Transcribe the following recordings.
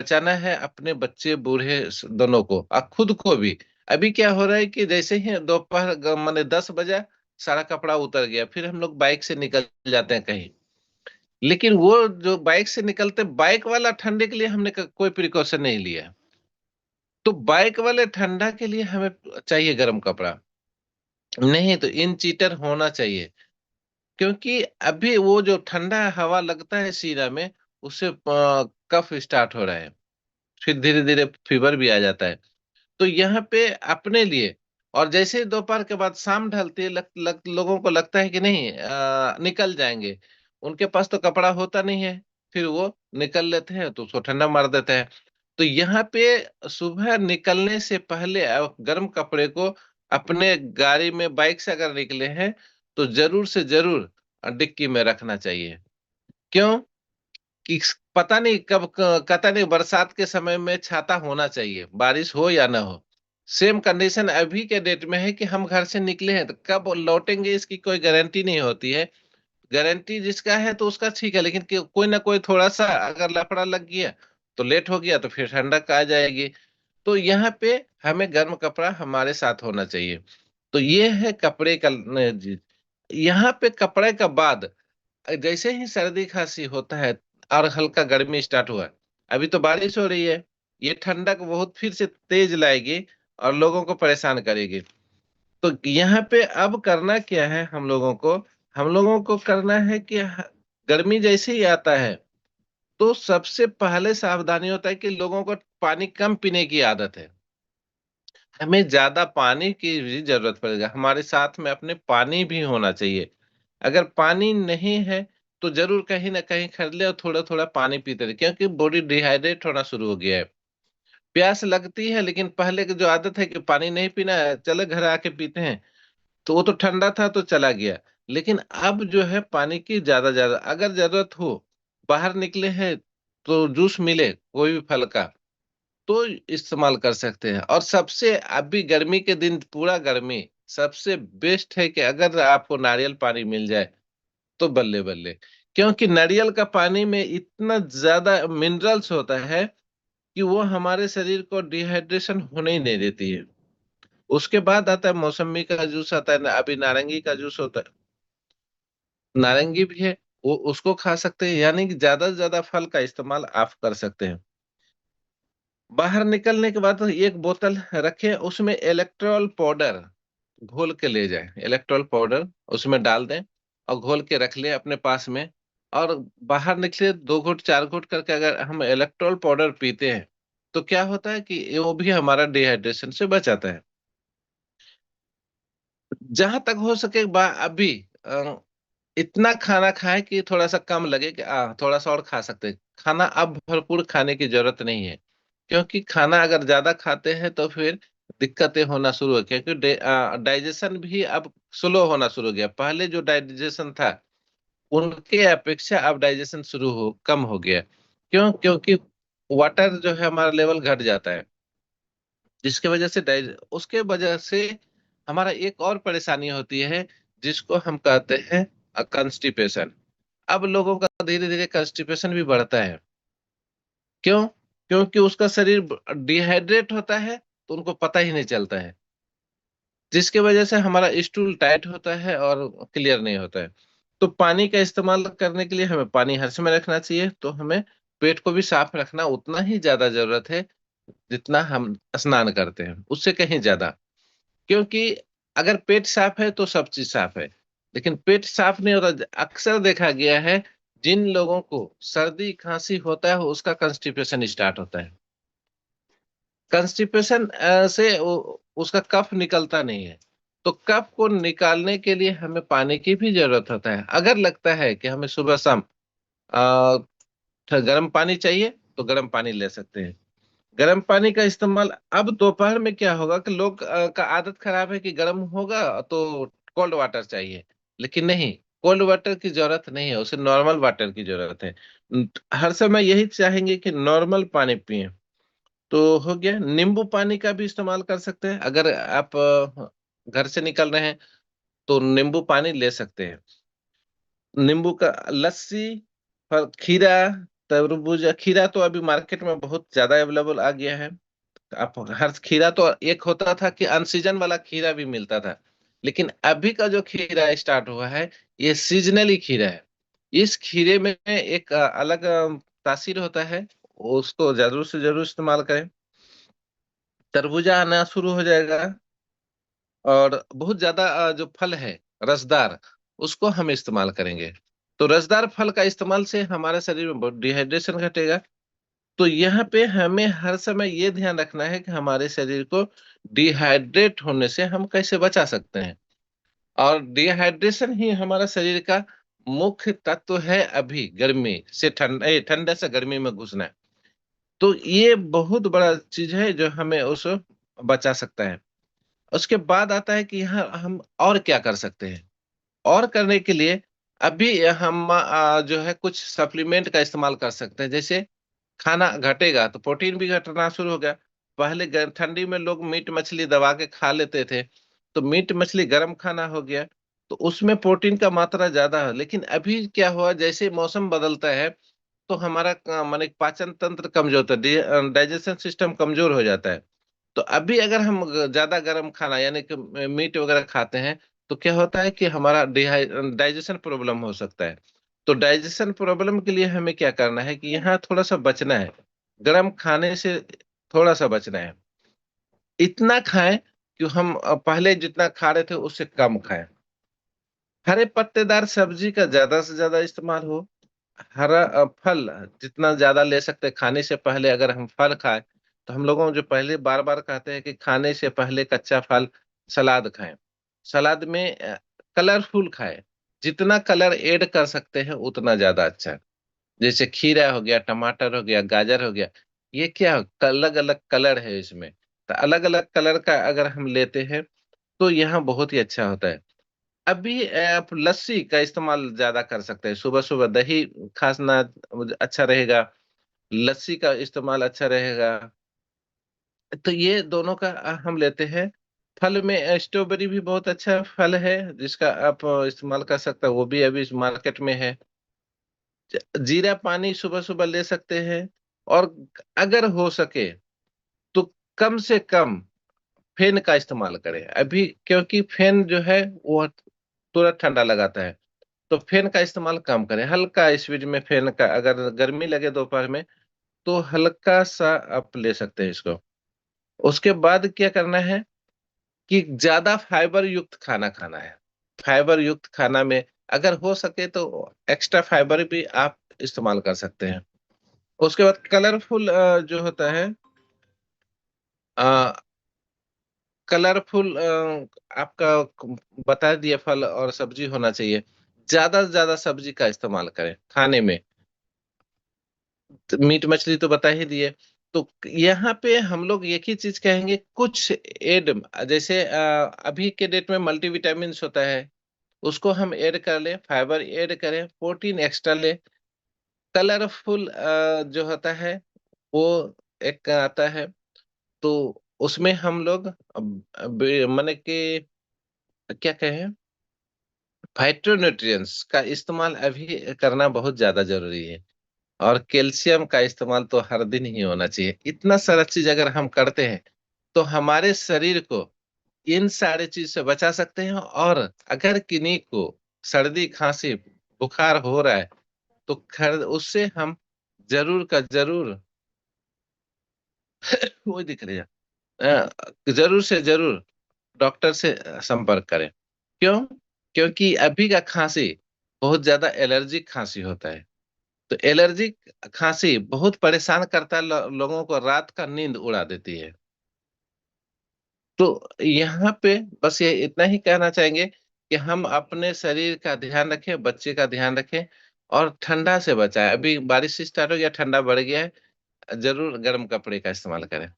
बचाना है अपने बच्चे बूढ़े दोनों को और खुद को भी। अभी क्या हो रहा है कि जैसे ही दोपहर माने 10 बजा, सारा कपड़ा उतर गया, फिर हम लोग बाइक से निकल जाते हैं कहीं। लेकिन वो जो बाइक से निकलते, बाइक वाला ठंडे के लिए हमने कोई प्रिकॉशन नहीं लिया। तो बाइक वाले ठंडा के लिए हमें चाहिए गर्म कपड़ा, नहीं तो इन चीटर होना चाहिए। क्योंकि अभी वो जो ठंडा हवा लगता है सीना में, उससे कफ स्टार्ट हो रहा है, फिर धीरे धीरे फीवर भी आ जाता है। तो यहाँ पे अपने लिए, और जैसे ही दोपहर के बाद शाम ढलती है, लोगों को लगता है कि नहीं निकल जाएंगे, उनके पास तो कपड़ा होता नहीं है, फिर वो निकल लेते हैं तो उसको ठंडा मार देते हैं। तो यहाँ पे सुबह निकलने से पहले गर्म कपड़े को अपने गाड़ी में, बाइक से अगर निकले हैं तो जरूर से जरूर डिक्की में रखना चाहिए। क्यों कि पता नहीं कब पता नहीं, बरसात के समय में छाता होना चाहिए, बारिश हो या ना हो। सेम कंडीशन अभी के डेट में है कि हम घर से निकले हैं तो कब लौटेंगे इसकी कोई गारंटी नहीं होती है। गारंटी जिसका है तो उसका ठीक है, लेकिन कोई ना कोई थोड़ा सा अगर लफड़ा लग गया तो लेट हो गया तो फिर ठंडक आ जाएगी। तो यहाँ पे हमें गर्म कपड़ा हमारे साथ होना चाहिए। तो ये है कपड़े का जी। यहाँ पे कपड़े का बाद जैसे ही सर्दी खांसी होता है और हल्का गर्मी स्टार्ट हुआ, अभी तो बारिश हो रही है, ये ठंडक बहुत फिर से तेज लाएगी और लोगों को परेशान करेगी। तो यहाँ पे अब करना क्या है हम लोगों को करना है कि गर्मी जैसे ही आता है तो सबसे पहले सावधानी होता है कि लोगों को पानी कम पीने की आदत है। हमें ज्यादा पानी की भी जरूरत पड़ेगा, हमारे साथ में अपने पानी भी होना चाहिए। अगर पानी नहीं है तो जरूर कहीं ना कहीं खरीद ले और थोड़ा थोड़ा पानी पीते रहे, क्योंकि बॉडी डिहाइड्रेट होना शुरू हो गया है। प्यास लगती है, लेकिन पहले की जो आदत है कि पानी नहीं पीना है, चले घर आके पीते हैं, तो वो तो ठंडा था तो चला गया। लेकिन अब जो है पानी की ज्यादा ज्यादा अगर जरूरत हो, बाहर निकले हैं तो जूस मिले कोई भी फल का तो इस्तेमाल कर सकते हैं। और सबसे अभी गर्मी के दिन, पूरा गर्मी, सबसे बेस्ट है कि अगर आपको नारियल पानी मिल जाए तो बल्ले बल्ले। क्योंकि नारियल का पानी में इतना ज्यादा मिनरल्स होता है कि वो हमारे शरीर को डिहाइड्रेशन होने ही नहीं देती है। उसके बाद आता है मौसमी का जूस, आता है अभी नारंगी का जूस होता है, नारंगी भी है, वो उसको खा सकते हैं। यानी कि ज्यादा से ज्यादा फल का इस्तेमाल आप कर सकते हैं। बाहर निकलने के बाद एक बोतल रखें, उसमें इलेक्ट्रॉल पाउडर घोल के ले जाएं, इलेक्ट्रॉल पाउडर उसमें डाल दें और घोल के रख लें अपने पास में। और बाहर निकले 2 घूंट 4 घूंट करके अगर हम इलेक्ट्रॉल पाउडर पीते हैं तो क्या होता है कि वो भी हमारा डिहाइड्रेशन से बचाता है। जहां तक हो सके अभी इतना खाना खाएं कि थोड़ा सा कम लगे कि थोड़ा सा और खा सकते हैं। खाना अब भरपूर खाने की जरूरत नहीं है, क्योंकि खाना अगर ज्यादा खाते हैं तो फिर दिक्कतें होना शुरू हो, क्योंकि डाइजेशन भी अब स्लो होना शुरू हो गया। पहले जो डाइजेशन था उनके अपेक्षा अब डाइजेशन शुरू हो कम हो गया। क्यों? क्योंकि वाटर जो है हमारा लेवल घट जाता है, जिसके वजह से उसके वजह से हमारा एक और परेशानी होती है जिसको हम कहते हैं कंस्टिपेशन। अब लोगों का धीरे धीरे कंस्टिपेशन भी बढ़ता है। क्यों? क्योंकि उसका शरीर डिहाइड्रेट होता है तो उनको पता ही नहीं चलता है, जिसके वजह से हमारा स्टूल टाइट होता है और क्लियर नहीं होता है। तो पानी का इस्तेमाल करने के लिए हमें पानी हर समय रखना चाहिए। तो हमें पेट को भी साफ रखना उतना ही ज्यादा जरूरत है जितना हम स्नान करते हैं, उससे कहीं ज्यादा। क्योंकि अगर पेट साफ है तो सब चीज साफ है, लेकिन पेट साफ नहीं होता। अक्सर देखा गया है जिन लोगों को सर्दी खांसी होता है उसका कंस्टिपेशन स्टार्ट होता है। कंस्टिपेशन से उसका कफ निकलता नहीं है। तो कफ को निकालने के लिए हमें पानी की भी जरूरत होता है। अगर लगता है कि हमें सुबह शाम अ, गर्म पानी चाहिए तो गर्म पानी ले सकते हैं। गर्म पानी का इस्तेमाल, अब दोपहर में क्या होगा कि लोग का आदत खराब है कि गर्म होगा तो कोल्ड वाटर चाहिए। लेकिन नहीं, कोल्ड वाटर की जरूरत नहीं है, उसे नॉर्मल वाटर की जरूरत है। हर समय यही चाहेंगे कि नॉर्मल पानी पिए। तो हो गया। नींबू पानी का भी इस्तेमाल कर सकते हैं, अगर आप घर से निकल रहे हैं तो नींबू पानी ले सकते हैं। नींबू का लस्सी, खीरा, तरबूज, खीरा तो अभी मार्केट में बहुत ज्यादा अवेलेबल आ गया है। आप हर खीरा तो, एक होता था कि अनसीजन वाला खीरा भी मिलता था, लेकिन अभी का जो खीरा स्टार्ट हुआ है, ये सीजनली खीरा है। इस खीरे में एक अलग तासीर होता है, उसको जरूर से जरूर इस्तेमाल करें। तरबूजा आना शुरू हो जाएगा, और बहुत ज्यादा जो फल है रसदार, उसको हम इस्तेमाल करेंगे। तो रसदार फल का इस्तेमाल से हमारे शरीर में बहुत डिहाइड्रेशन घटेगा। तो यहाँ पे हमें हर समय ये ध्यान रखना है कि हमारे शरीर को डिहाइड्रेट होने से हम कैसे बचा सकते हैं। और डिहाइड्रेशन ही हमारा शरीर का मुख्य तत्व है। अभी गर्मी से ठंडे, ठंडे से गर्मी में घुसना है। तो ये बहुत बड़ा चीज है जो हमें उस बचा सकता है। उसके बाद आता है कि यहाँ हम और क्या कर सकते हैं। और करने के लिए अभी हम जो है कुछ सप्लीमेंट का इस्तेमाल कर सकते हैं। जैसे खाना घटेगा तो प्रोटीन भी घटना शुरू हो गया। पहले ठंडी में लोग मीट मछली दबा के खा लेते थे, तो मीट मछली गर्म खाना हो गया, तो उसमें प्रोटीन का मात्रा ज्यादा है। लेकिन अभी क्या हुआ, जैसे मौसम बदलता है तो हमारा माने पाचन तंत्र कमजोर होता है, डाइजेशन सिस्टम कमजोर हो जाता है। तो अभी अगर हम ज्यादा गर्म खाना यानी कि मीट वगैरह खाते हैं, तो क्या होता है कि हमारा डाइजेशन प्रॉब्लम हो सकता है। तो डाइजेशन प्रॉब्लम के लिए हमें क्या करना है कि यहाँ थोड़ा सा बचना है, गर्म खाने से थोड़ा सा बचना है। इतना खाएं कि हम पहले जितना खा रहे थे उससे कम खाएं। हरे पत्तेदार सब्जी का ज्यादा से ज्यादा इस्तेमाल हो। हरा फल जितना ज्यादा ले सकते हैं। खाने से पहले अगर हम फल खाएं, तो हम लोगों जो पहले बार बार कहते हैं कि खाने से पहले कच्चा फल सलाद खाएं। सलाद में कलरफुल खाएं। जितना कलर ऐड कर सकते हैं उतना ज्यादा अच्छा है। जैसे खीरा हो गया, टमाटर हो गया, गाजर हो गया, ये क्या अलग अलग कलर है इसमें। तो अलग अलग कलर का अगर हम लेते हैं तो यहाँ बहुत ही अच्छा होता है। अभी आप लस्सी का इस्तेमाल ज्यादा कर सकते हैं। सुबह सुबह दही खाना अच्छा रहेगा, लस्सी का इस्तेमाल अच्छा रहेगा। तो ये दोनों का हम लेते हैं। फल में स्ट्रॉबेरी भी बहुत अच्छा फल है, जिसका आप इस्तेमाल कर सकते हैं, वो भी अभी मार्केट में है। जीरा पानी सुबह सुबह ले सकते हैं। और अगर हो सके तो कम से कम फैन का इस्तेमाल करें अभी, क्योंकि फैन जो है वो तुरंत ठंडा लगाता है। तो फैन का इस्तेमाल कम करें, हल्का स्पीड में फैन का। अगर गर्मी लगे दोपहर में तो हल्का सा आप ले सकते हैं इसको। उसके बाद क्या करना है कि ज्यादा फाइबर युक्त खाना खाना है। फाइबर युक्त खाना में अगर हो सके तो एक्स्ट्रा फाइबर भी आप इस्तेमाल कर सकते हैं। उसके बाद कलरफुल जो होता है, कलरफुल आपका बता दिया, फल और सब्जी होना चाहिए। ज्यादा से ज्यादा सब्जी का इस्तेमाल करें खाने में। तो मीट मछली तो बता ही दिए। तो यहाँ पे हम लोग एक ही चीज कहेंगे, कुछ एड, जैसे अभी के डेट में मल्टीविटामिन होता है, उसको हम ऐड कर लें, फाइबर ऐड करें, प्रोटीन एक्स्ट्रा ले। कलरफुल जो होता है वो एक आता है, तो उसमें हम लोग माने कि क्या कहें, फाइटोन्यूट्रिएंट्स का इस्तेमाल अभी करना बहुत ज्यादा जरूरी है। और कैल्शियम का इस्तेमाल तो हर दिन ही होना चाहिए। इतना सारा चीज अगर हम करते हैं तो हमारे शरीर को इन सारे चीज से बचा सकते हैं। और अगर किन्हीं को सर्दी खांसी बुखार हो रहा है तो खैर उससे हम जरूर का जरूर वो दिख रही है, जरूर से जरूर डॉक्टर से संपर्क करें। क्यों? क्योंकि अभी का खांसी बहुत ज्यादा एलर्जिक खांसी होता है। तो एलर्जिक खांसी बहुत परेशान करता है, लोगों को रात का नींद उड़ा देती है। तो यहाँ पे बस ये इतना ही कहना चाहेंगे कि हम अपने शरीर का ध्यान रखें, बच्चे का ध्यान रखें, और ठंडा से बचाएं। अभी बारिश स्टार्ट हो गया, ठंडा बढ़ गया है, जरूर गर्म कपड़े का इस्तेमाल करें।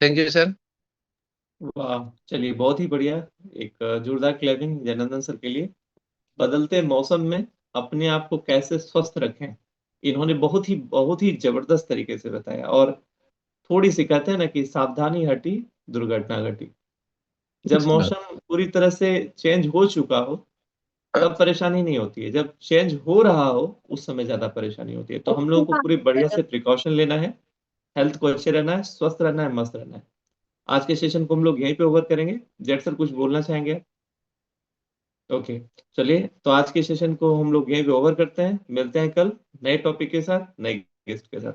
Thank you sir. वाह, चलिए बहुत ही बढ़िया। एक जोरदार क्लैपिंग जनार्दन सर के लिए। बदलते मौसम में अपने आप को कैसे स्वस्थ रखें, इन्होंने बहुत ही जबरदस्त तरीके से बताया। और थोड़ी सी कहते हैं ना कि सावधानी हटी दुर्घटना घटी। जब मौसम पूरी तरह से चेंज हो चुका हो, तब परेशानी नहीं होती है, जब चेंज हो रहा हो उस समय ज्यादा परेशानी होती है। तो हम लोगों को पूरी बढ़िया से प्रिकॉशन लेना है, हेल्थ को अच्छे रहना है, स्वस्थ रहना है, मस्त रहना है। आज के सेशन को हम लोग यहीं पे ओवर करेंगे। जेट सर कुछ बोलना चाहेंगे? ओके, चलिए तो आज के सेशन को हम लोग यहीं पे ओवर करते हैं। मिलते हैं कल नए टॉपिक के साथ, नए गेस्ट के साथ।